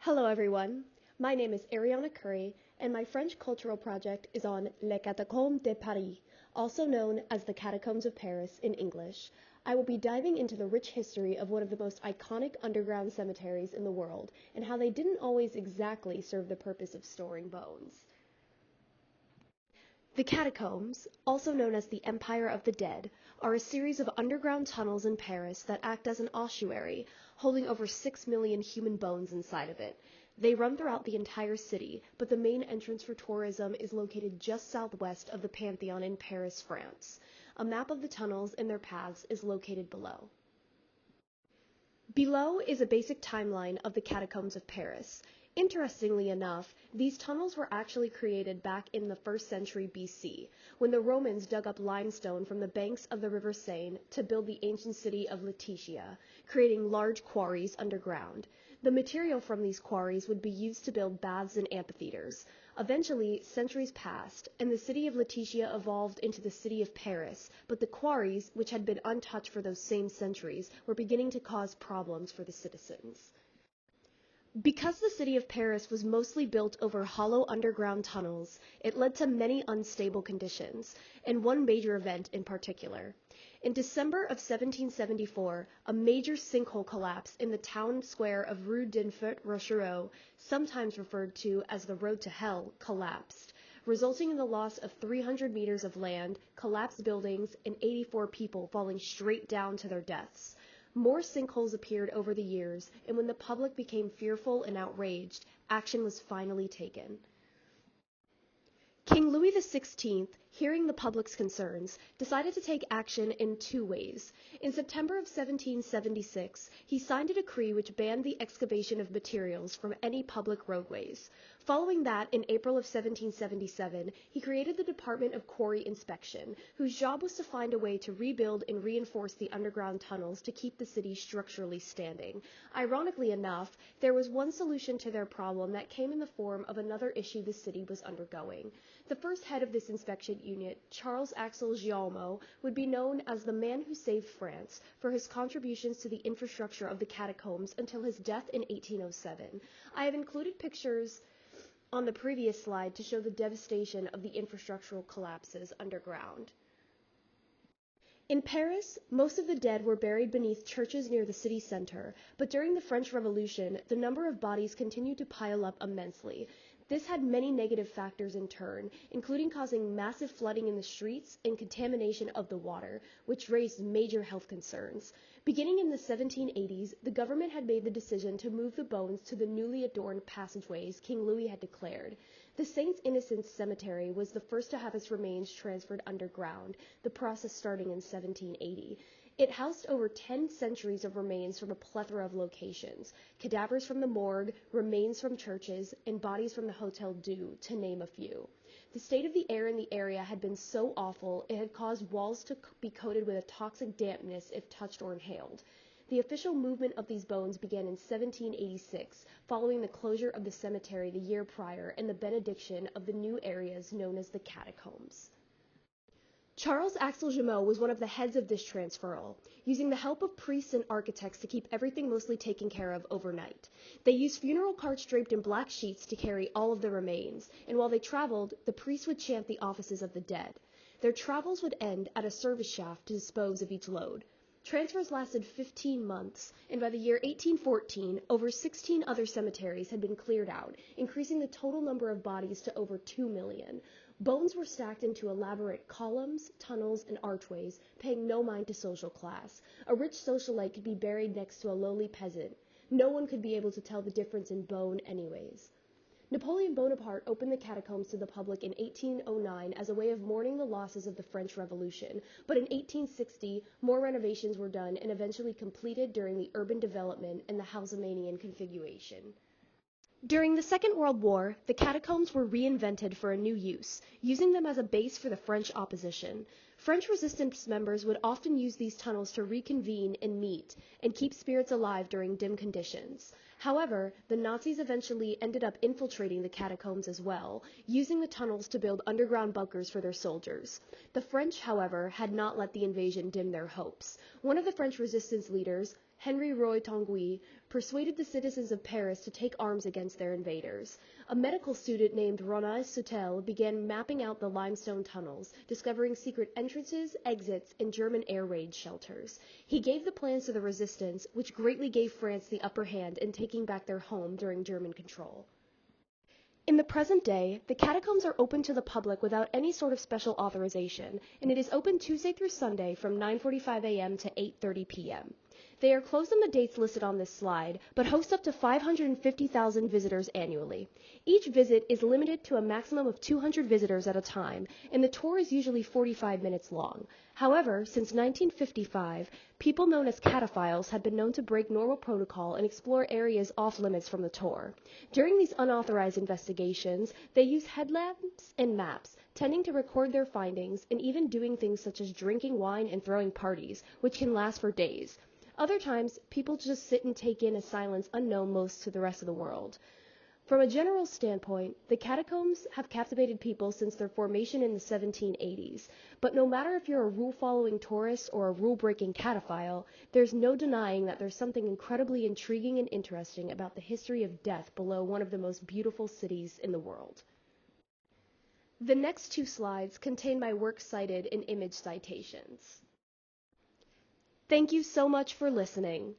Hello everyone, my name is Ariana Curry and my French cultural project is on Les Catacombes de Paris, also known as the Catacombs of Paris in English. I will be diving into the rich history of one of the most iconic underground cemeteries in the world and how they didn't always exactly serve the purpose of storing bones. The catacombs, also known as the Empire of the Dead, are a series of underground tunnels in Paris that act as an ossuary, holding over 6 million human bones inside of it. They run throughout the entire city, but the main entrance for tourism is located just southwest of the Pantheon in Paris, France. A map of the tunnels and their paths is located below. Below is a basic timeline of the Catacombs of Paris. Interestingly enough, these tunnels were actually created back in the 1st century BC, when the Romans dug up limestone from the banks of the River Seine to build the ancient city of Lutetia, creating large quarries underground. The material from these quarries would be used to build baths and amphitheaters. Eventually, centuries passed, and the city of Lutetia evolved into the city of Paris, but the quarries, which had been untouched for those same centuries, were beginning to cause problems for the citizens. Because the city of Paris was mostly built over hollow underground tunnels, it led to many unstable conditions, and one major event in particular. In December of 1774, a major sinkhole collapsed in the town square of Rue d'Enfer-Rochereau, sometimes referred to as the Road to Hell, collapsed, resulting in the loss of 300 meters of land, collapsed buildings, and 84 people falling straight down to their deaths. More sinkholes appeared over the years, and when the public became fearful and outraged, action was finally taken. King Louis XVI, hearing the public's concerns, decided to take action in two ways. In September of 1776, he signed a decree which banned the excavation of materials from any public roadways. Following that, in April of 1777, he created the Department of Quarry Inspection, whose job was to find a way to rebuild and reinforce the underground tunnels to keep the city structurally standing. Ironically enough, there was one solution to their problem that came in the form of another issue the city was undergoing. The first head of this inspection unit, Charles Axel Guillaume, would be known as the man who saved France for his contributions to the infrastructure of the catacombs until his death in 1807. I have included pictures on the previous slide to show the devastation of the infrastructural collapses underground. In Paris, most of the dead were buried beneath churches near the city center, but during the French Revolution, the number of bodies continued to pile up immensely. This had many negative factors in turn, including causing massive flooding in the streets and contamination of the water, which raised major health concerns. Beginning in the 1780s, the government had made the decision to move the bones to the newly adorned passageways King Louis had declared. The Saints Innocents Cemetery was the first to have its remains transferred underground, the process starting in 1780. It housed over 10 centuries of remains from a plethora of locations, cadavers from the morgue, remains from churches, and bodies from the Hôtel Dieu, to name a few. The state of the air in the area had been so awful it had caused walls to be coated with a toxic dampness if touched or inhaled. The official movement of these bones began in 1786, following the closure of the cemetery the year prior and the benediction of the new areas known as the catacombs. Charles Axel Guillaume was one of the heads of this transferal, using the help of priests and architects to keep everything mostly taken care of overnight. They used funeral carts draped in black sheets to carry all of the remains, and while they traveled, the priests would chant the offices of the dead. Their travels would end at a service shaft to dispose of each load. Transfers lasted 15 months, and by the year 1814, over 16 other cemeteries had been cleared out, increasing the total number of bodies to over 2 million. Bones were stacked into elaborate columns, tunnels, and archways, paying no mind to social class. A rich socialite could be buried next to a lowly peasant. No one could be able to tell the difference in bone anyways. Napoleon Bonaparte opened the catacombs to the public in 1809 as a way of mourning the losses of the French Revolution, but in 1860, more renovations were done and eventually completed during the urban development and the Haussmannian configuration. During the Second World War, the catacombs were reinvented for a new use, using them as a base for the French opposition. French resistance members would often use these tunnels to reconvene and meet, and keep spirits alive during dim conditions. However, the Nazis eventually ended up infiltrating the catacombs as well, using the tunnels to build underground bunkers for their soldiers. The French, however, had not let the invasion dim their hopes. One of the French resistance leaders, Henry Roy Tanguy, persuaded the citizens of Paris to take arms against their invaders. A medical student named René Sautel began mapping out the limestone tunnels, discovering secret entrances, exits, and German air raid shelters. He gave the plans to the resistance, which greatly gave France the upper hand in taking back their home during German control. In the present day, the catacombs are open to the public without any sort of special authorization, and it is open Tuesday through Sunday from 9:45 a.m. to 8:30 p.m. They are closed on the dates listed on this slide, but host up to 550,000 visitors annually. Each visit is limited to a maximum of 200 visitors at a time, and the tour is usually 45 minutes long. However, since 1955, people known as cataphiles have been known to break normal protocol and explore areas off limits from the tour. During these unauthorized investigations, they use headlamps and maps, tending to record their findings and even doing things such as drinking wine and throwing parties, which can last for days. Other times, people just sit and take in a silence unknown most to the rest of the world. From a general standpoint, the catacombs have captivated people since their formation in the 1780s, but no matter if you're a rule-following tourist or a rule-breaking cataphile, there's no denying that there's something incredibly intriguing and interesting about the history of death below one of the most beautiful cities in the world. The next two slides contain my work cited in image citations. Thank you so much for listening.